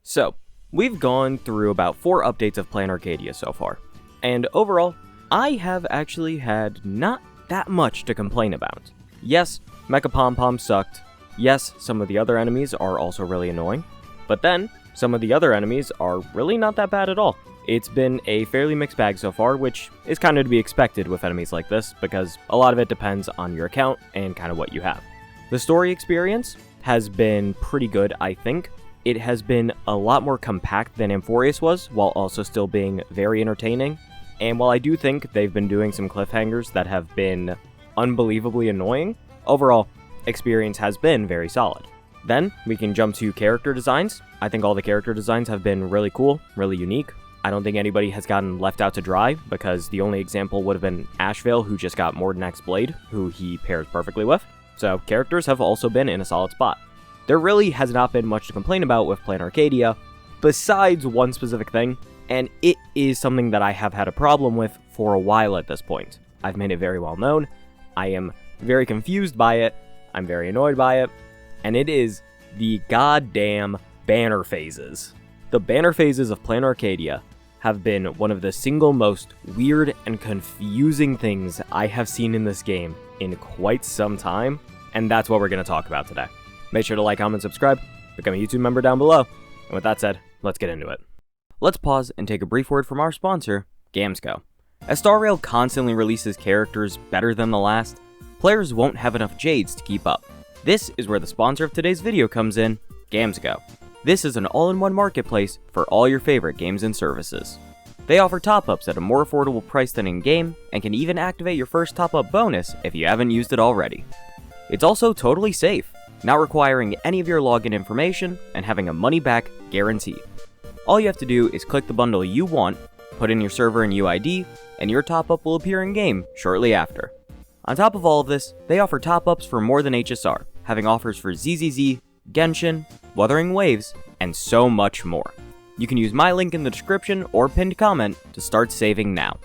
So, we've gone through about 4 updates of Planarcadia so far, and overall, I have actually had not that much to complain about. Yes, Mecha Pom Pom sucked. Yes, some of the other enemies are also really annoying, but then, some of the other enemies are really not that bad at all. It's been a fairly mixed bag so far, which is kind of to be expected with enemies like this, because a lot of it depends on your account and kind of what you have. The story experience has been pretty good, I think. It has been a lot more compact than Amphorius was, while also still being very entertaining. And while I do think they've been doing some cliffhangers that have been unbelievably annoying, overall, experience has been very solid. Then, we can jump to character designs. I think all the character designs have been really cool, really unique. I don't think anybody has gotten left out to dry, because the only example would have been Ashvale, who just got Morden X Blade, who he pairs perfectly with. So, characters have also been in a solid spot. There really has not been much to complain about with Planarcadia, besides one specific thing, and it is something that I have had a problem with for a while at this point. I've made it very well known, I am very confused by it, I'm very annoyed by it, and it is the goddamn banner phases. The banner phases of Planarcadia have been one of the single most weird and confusing things I have seen in this game in quite some time, and that's what we're going to talk about today. Make sure to like, comment, subscribe, become a YouTube member down below, and with that said, let's get into it. Let's pause and take a brief word from our sponsor, Gamesco. As Star Rail constantly releases characters better than the last, players won't have enough Jades to keep up. This is where the sponsor of today's video comes in, Gamesco. This is an all-in-one marketplace for all your favorite games and services. They offer top-ups at a more affordable price than in-game, and can even activate your first top-up bonus if you haven't used it already. It's also totally safe, not requiring any of your login information, and having a money-back guarantee. All you have to do is click the bundle you want, put in your server and UID, and your top-up will appear in-game shortly after. On top of all of this, they offer top-ups for more than HSR, having offers for ZZZ, Genshin, Wuthering Waves, and so much more. You can use my link in the description or pinned comment to start saving now.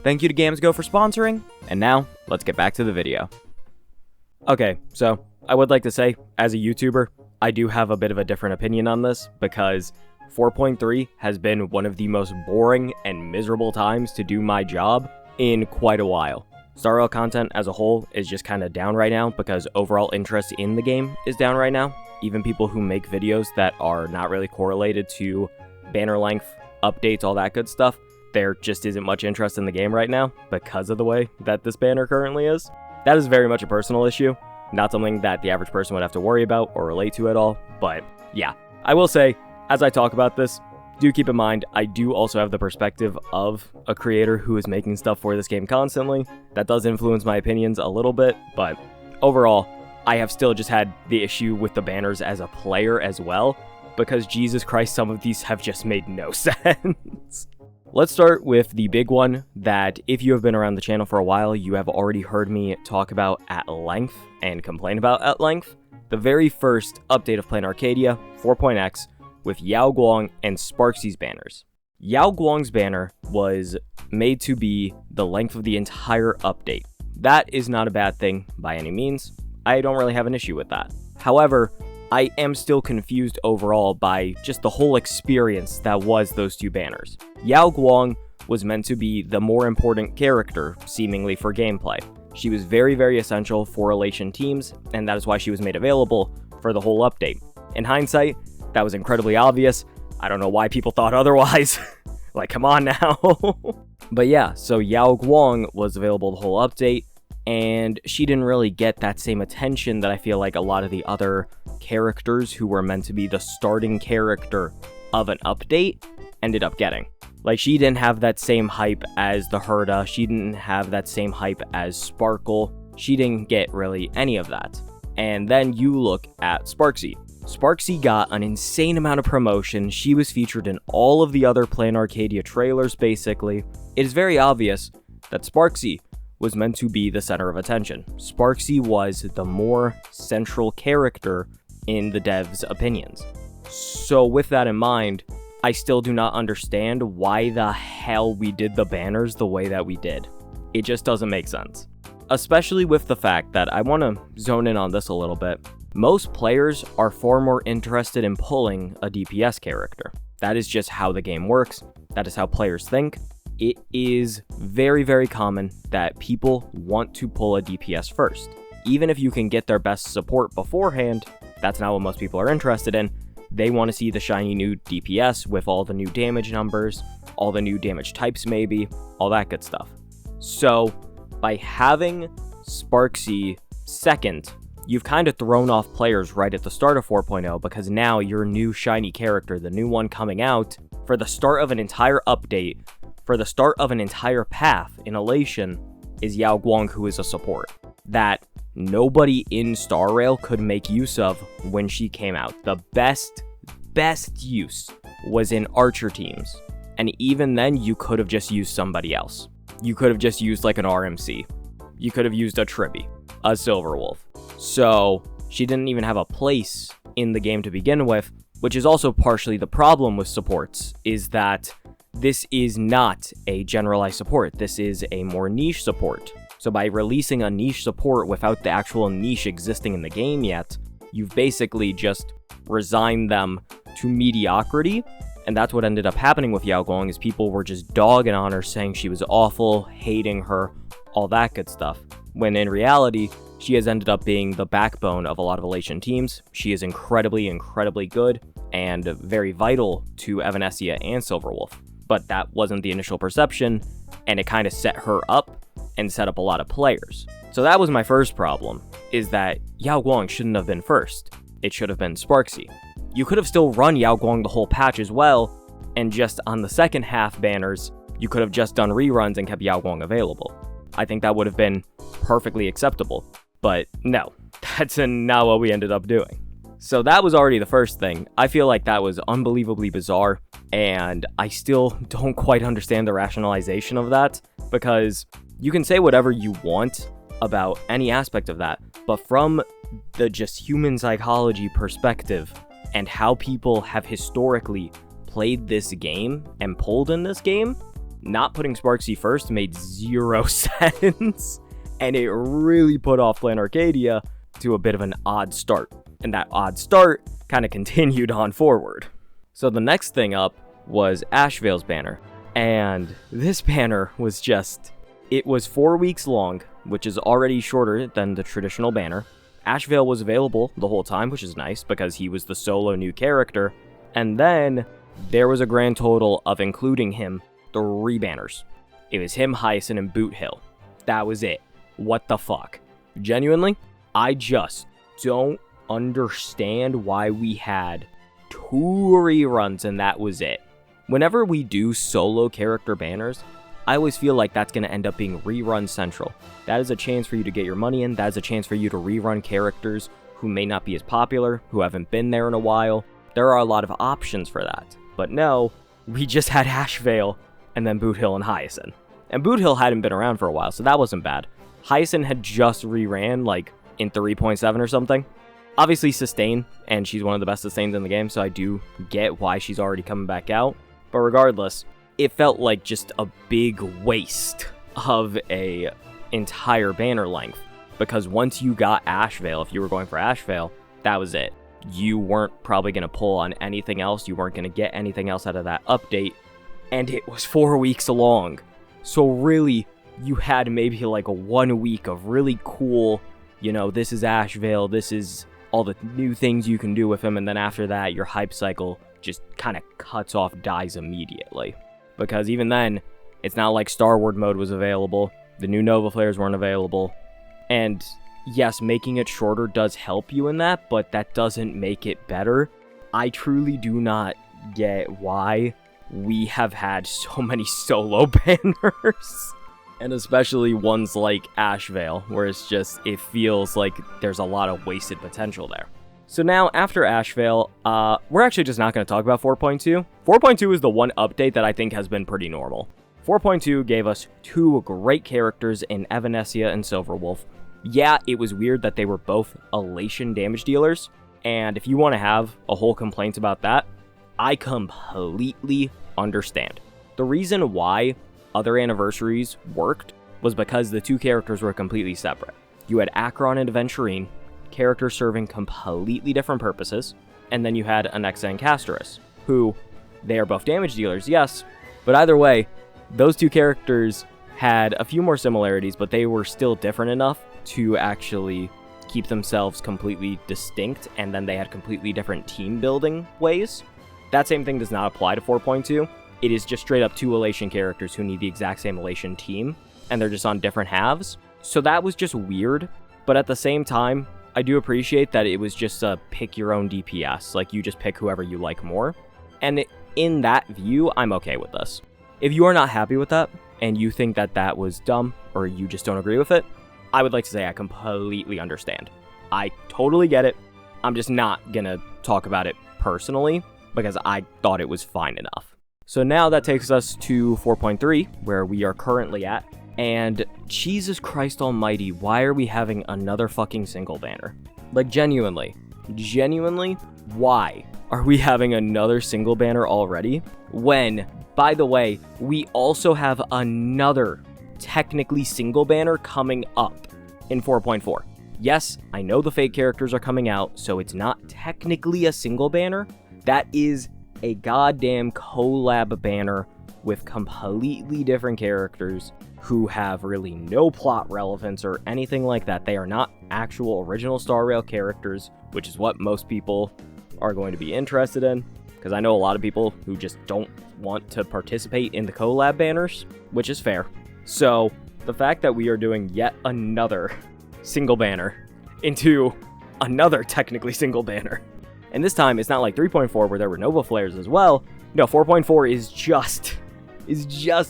Thank you to Gamesco for sponsoring, and now, let's get back to the video. Okay, so, I would like to say, as a YouTuber, I do have a bit of a different opinion on this, because 4.3 has been one of the most boring and miserable times to do my job in quite a while. Star Rail content as a whole is just kind of down right now, because overall interest in the game is down right now. Even people who make videos that are not really correlated to banner length, updates, all that good stuff, there just isn't much interest in the game right now, because of the way that this banner currently is. That is very much a personal issue. Not something that the average person would have to worry about or relate to at all, but yeah. I will say, as I talk about this, do keep in mind, I do also have the perspective of a creator who is making stuff for this game constantly. That does influence my opinions a little bit, but overall, I have still just had the issue with the banners as a player as well, because Jesus Christ, some of these have just made no sense. Let's start with the big one that, if you have been around the channel for a while, you have already heard me talk about at length and complain about at length. The very first update of Planarcadia, 4.x, with Yao Guang and Sparksy's banners. Yao Guang's banner was made to be the length of the entire update. That is not a bad thing by any means. I don't really have an issue with that. However, I am still confused overall by just the whole experience that was those two banners. Yao Guang was meant to be the more important character, seemingly, for gameplay. She was very, very essential for Elation teams, and that is why she was made available for the whole update. In hindsight, that was incredibly obvious. I don't know why people thought otherwise. Like, come on now. But yeah, so Yao Guang was available the whole update, and she didn't really get that same attention that I feel like a lot of the other characters who were meant to be the starting character of an update ended up getting. Like, she didn't have that same hype as the Herda, she didn't have that same hype as Sparkle, she didn't get really any of that. And then you look at Sparksy. Sparksy got an insane amount of promotion, she was featured in all of the other Planarcadia trailers basically. It is very obvious that Sparksy was meant to be the center of attention. Sparksy was the more central character in the devs' opinions. So with that in mind, I still do not understand why the hell we did the banners the way that we did. It just doesn't make sense. Especially with the fact that I want to zone in on this a little bit. Most players are far more interested in pulling a DPS character. That is just how the game works. That is how players think. It is very, very common that people want to pull a DPS first. Even if you can get their best support beforehand, that's not what most people are interested in. They want to see the shiny new DPS with all the new damage numbers, all the new damage types maybe, all that good stuff. So, by having Sparksy second, you've kind of thrown off players right at the start of 4.0 because now your new shiny character, the new one coming out, for the start of an entire update, for the start of an entire path in Elation, is Ejayy, who is a support that nobody in Star Rail could make use of when she came out. The best use was in Archer teams, and even then you could have just used somebody else. You could have just used like an RMC. You could have used a Tribby, a Silverwolf. So she didn't even have a place in the game to begin with, which is also partially the problem with supports, is that this is not a generalized support. This is a more niche support. So by releasing a niche support without the actual niche existing in the game yet, you've basically just resigned them to mediocrity. And that's what ended up happening with Ejayy, is people were just dogging on her, saying she was awful, hating her, all that good stuff. When in reality, she has ended up being the backbone of a lot of Elation teams. She is incredibly good and very vital to Evanescence and Silverwolf. But that wasn't the initial perception, and it kind of set her up and set up a lot of players. So that was my first problem, is that Ejayy shouldn't have been first. It should have been Sparksy. You could have still run Ejayy the whole patch as well, and just on the second half banners, you could have just done reruns and kept Ejayy available. I think that would have been perfectly acceptable. But no, that's not what we ended up doing. So that was already the first thing. I feel like that was unbelievably bizarre, and I still don't quite understand the rationalization of that, because you can say whatever you want about any aspect of that, but from the just human psychology perspective and how people have historically played this game and pulled in this game, not putting Sparksy first made zero sense, and it really put off Planarcadia to a bit of an odd start. And that odd start kind of continued on forward. So the next thing up was Ashvale's banner. And this banner was just, it was 4 weeks long, which is already shorter than the traditional banner. Ashvale was available the whole time, which is nice because he was the solo new character. And then there was a grand total of, including him, 3 banners. It was him, Hyacinth, and Boot Hill. That was it. What the fuck? Genuinely, I just don't understand why we had 2 reruns and that was it. Whenever we do solo character banners, I always feel like that's going to end up being rerun central. That is a chance for you to get your money in. That is a chance for you to rerun characters who may not be as popular, who haven't been there in a while. There are a lot of options for that. But no, we just had Ashvale and then Boot Hill and Hyacinth. And Boot Hill hadn't been around for a while, so that wasn't bad. Hyacinth had just reran, like, in 3.7 or something. Obviously Sustain, and she's one of the best Sustains in the game, so I do get why she's already coming back out. But regardless, it felt like just a big waste of a entire banner length. Because once you got Ashvale, if you were going for Ashvale, that was it. You weren't probably going to pull on anything else, you weren't going to get anything else out of that update, and it was 4 weeks long. So really, you had maybe like a 1 week of really cool, you know, this is Ashvale, this is all the new things you can do with him, and then after that, your hype cycle just kind of cuts off, dies immediately. Because even then, it's not like Starward mode was available, the new Nova Flares weren't available, and yes, making it shorter does help you in that, but that doesn't make it better. I truly do not get why we have had so many solo banners. And especially ones like Ashvale, where it's just, it feels like there's a lot of wasted potential there. So now, after Ashvale, we're actually just not going to talk about 4.2. 4.2 is the one update that I think has been pretty normal. 4.2 gave us 2 great characters in Evanescence and Silverwolf. Yeah, it was weird that they were both Elation damage dealers, and if you want to have a whole complaint about that, I completely understand. The reason why other anniversaries worked was because the 2 characters were completely separate. You had Acheron and Aventurine, characters serving completely different purposes, and then you had Alexa and Casterus, who, they are both damage dealers, yes, but either way, those two characters had a few more similarities, but they were still different enough to actually keep themselves completely distinct, and then they had completely different team building ways. That same thing does not apply to 4.2. It is just straight up two Elation characters who need the exact same Elation team, and they're just on different halves. So that was just weird, but at the same time, I do appreciate that it was just a pick your own DPS, like you just pick whoever you like more. And in that view, I'm okay with this. If you are not happy with that, and you think that that was dumb, or you just don't agree with it, I would like to say I completely understand. I totally get it. I'm just not gonna talk about it personally, because I thought it was fine enough. So now that takes us to 4.3, where we are currently at, and Jesus Christ almighty, why are we having another fucking single banner? Like, genuinely, why are we having another single banner already? When, by the way, we also have another technically single banner coming up in 4.4. Yes, I know the fake characters are coming out, so it's not technically a single banner. That is a goddamn collab banner with completely different characters who have really no plot relevance or anything like that. They are not actual original Star Rail characters, which is what most people are going to be interested in, because I know a lot of people who just don't want to participate in the collab banners, which is fair. So the fact that we are doing yet another single banner into another technically single banner, and this time it's not like 3.4 where there were Nova Flares as well. No, 4.4 is just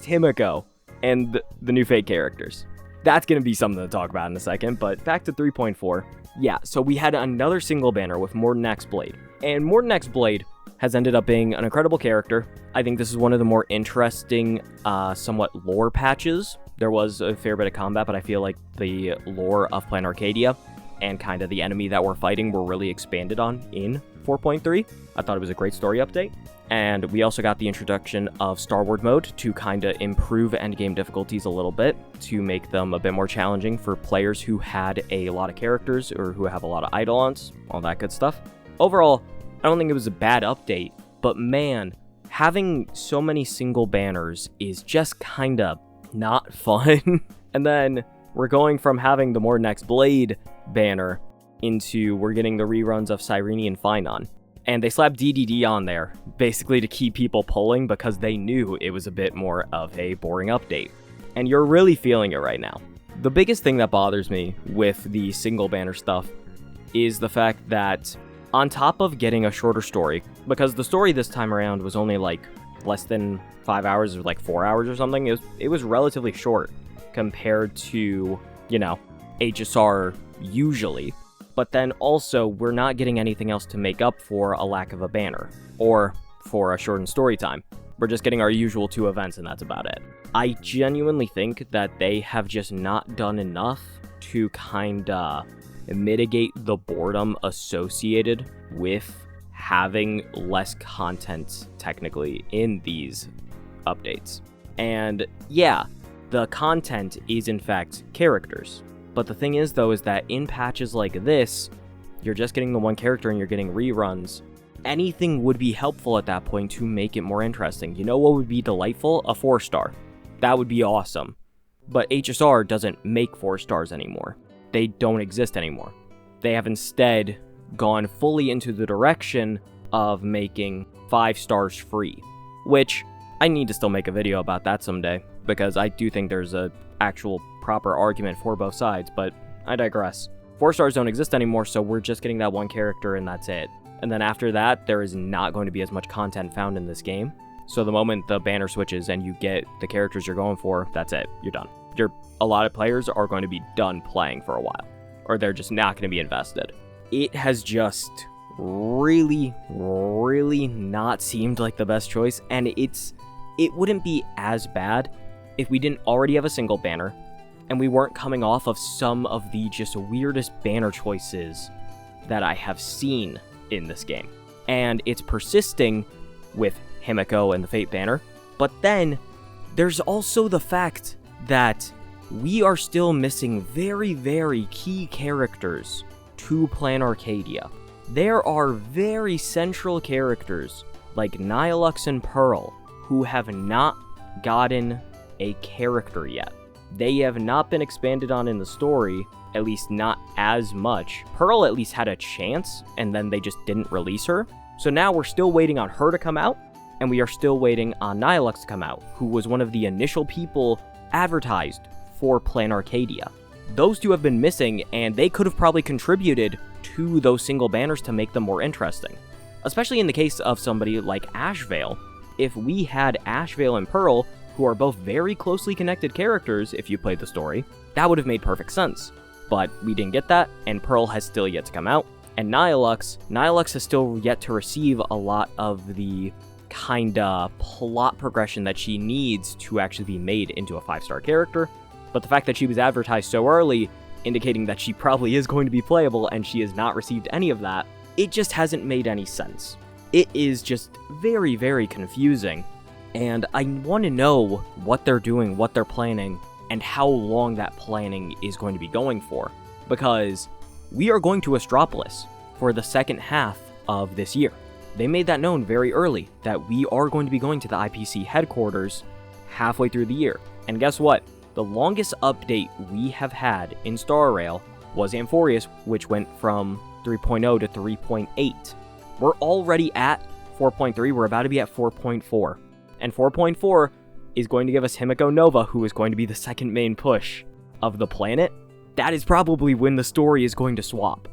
Himiko and the new fake characters. That's going to be something to talk about in a second, but back to 3.4. Yeah, so we had another single banner with Morden X Blade, and Morden X Blade has ended up being an incredible character. I think this is one of the more interesting, somewhat lore patches. There was a fair bit of combat, but I feel like the lore of Planarcadia and kind of the enemy that we're fighting were really expanded on in 4.3. I thought it was a great story update. And we also got the introduction of Starward mode to kind of improve endgame difficulties a little bit, to make them a bit more challenging for players who had a lot of characters or who have a lot of eidolons, all that good stuff. Overall, I don't think it was a bad update, but man, having so many single banners is just kind of not fun. And then we're going from having the Morden X Blade banner into we're getting the reruns of Cyrene and Finon. And they slapped DDD on there, basically to keep people pulling because they knew it was a bit more of a boring update. And you're really feeling it right now. The biggest thing that bothers me with the single banner stuff is the fact that on top of getting a shorter story, because the story this time around was only like less than 5 hours or like 4 hours or something, it was relatively short compared to, you know, HSR usually. But then also, we're not getting anything else to make up for a lack of a banner, or for a shortened story time. We're just getting our usual 2 events, and that's about it. I genuinely think that they have just not done enough to kinda mitigate the boredom associated with having less content, technically, in these updates. And yeah, the content is in fact characters. But the thing is, though, is that in patches like this, you're just getting the one character and you're getting reruns. Anything would be helpful at that point to make it more interesting. You know what would be delightful? A 4-star. That would be awesome. But HSR doesn't make 4 stars anymore. They don't exist anymore. They have instead gone fully into the direction of making 5 stars free. Which, I need to still make a video about that someday, because I do think there's a actual proper argument for both sides, but I digress. 4 stars don't exist anymore, so we're just getting that one character and that's it. And then after that, there is not going to be as much content found in this game. So the moment the banner switches and you get the characters you're going for, that's it. You're done. A lot of players are going to be done playing for a while, or they're just not going to be invested. It has just really not seemed like the best choice, and it wouldn't be as bad if we didn't already have a single banner, and we weren't coming off of some of the just weirdest banner choices that I have seen in this game. And it's persisting with Himiko and the Fate banner, but then there's also the fact that we are still missing very key characters to Planarcadia. There are very central characters, like Nihilux and Pearl, who have not gotten a character yet. They have not been expanded on in the story, at least not as much. Pearl at least had a chance, and then they just didn't release her. So now we're still waiting on her to come out, and we are still waiting on Nihilux to come out, who was one of the initial people advertised for Planarcadia. Those two have been missing, and they could have probably contributed to those single banners to make them more interesting. Especially in the case of somebody like Ashvale. If we had Ashvale and Pearl, who are both very closely connected characters if you played the story, that would have made perfect sense. But we didn't get that, and Pearl has still yet to come out. And Nihilux has still yet to receive a lot of the kinda plot progression that she needs to actually be made into a 5-star character. But the fact that she was advertised so early, indicating that she probably is going to be playable and she has not received any of that, it just hasn't made any sense. It is just very, very confusing. And I want to know what they're doing, what they're planning, and how long that planning is going to be going for. Because we are going to Astropolis for the second half of this year. They made that known very early, that we are going to be going to the IPC headquarters halfway through the year. And guess what? The longest update we have had in Star Rail was Amphorius, which went from 3.0 to 3.8. We're already at 4.3, we're about to be at 4.4. And 4.4 is going to give us Himiko Nova, who is going to be the second main push of the planet. That is probably when the story is going to swap.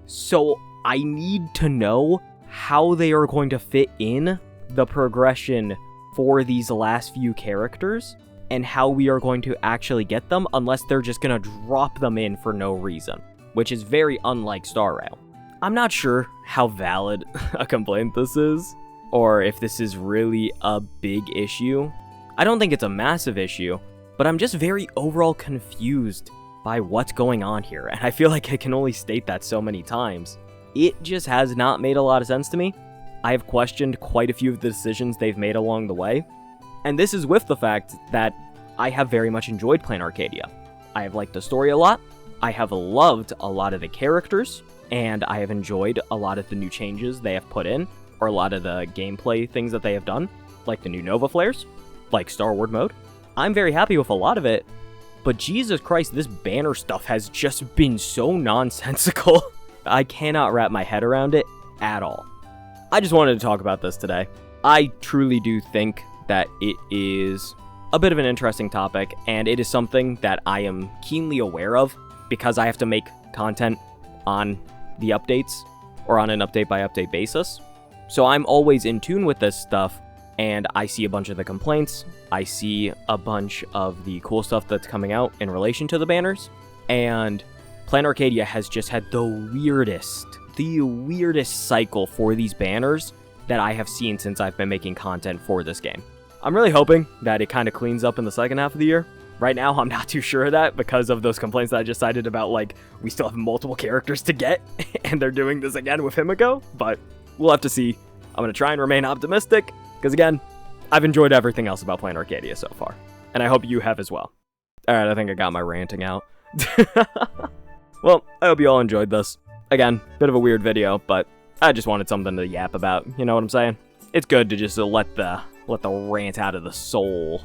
So I need to know how they are going to fit in the progression for these last few characters, and how we are going to actually get them, unless they're just going to drop them in for no reason, which is very unlike Star Rail. I'm not sure how valid a complaint this is, or if this is really a big issue. I don't think it's a massive issue, but I'm just very overall confused by what's going on here, and I feel like I can only state that so many times. It just has not made a lot of sense to me. I have questioned quite a few of the decisions they've made along the way, and this is with the fact that I have very much enjoyed Planarcadia. I have liked the story a lot, I have loved a lot of the characters, and I have enjoyed a lot of the new changes they have put in, or a lot of the gameplay things that they have done, like the new Nova Flares, like Star Wars mode. I'm very happy with a lot of it, but Jesus Christ, this banner stuff has just been so nonsensical. I cannot wrap my head around it at all. I just wanted to talk about this today. I truly do think that it is a bit of an interesting topic, and it is something that I am keenly aware of because I have to make content on the updates, or on an update-by-update basis. So I'm always in tune with this stuff, and I see a bunch of the complaints, I see a bunch of the cool stuff that's coming out in relation to the banners, and Planarcadia has just had the weirdest cycle for these banners that I have seen since I've been making content for this game. I'm really hoping that it kind of cleans up in the second half of the year. Right now, I'm not too sure of that because of those complaints that I just cited about, like, we still have multiple characters to get, and they're doing this again with Himiko, but we'll have to see. I'm going to try and remain optimistic, because again, I've enjoyed everything else about Planarcadia so far, and I hope you have as well. Alright, I think I got my ranting out. Well, I hope you all enjoyed this. Again, bit of a weird video, but I just wanted something to yap about, you know what I'm saying? It's good to just let the rant out of the soul.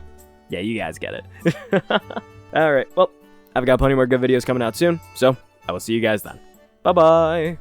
Yeah, you guys get it. Alright, well, I've got plenty more good videos coming out soon, so I will see you guys then. Bye-bye!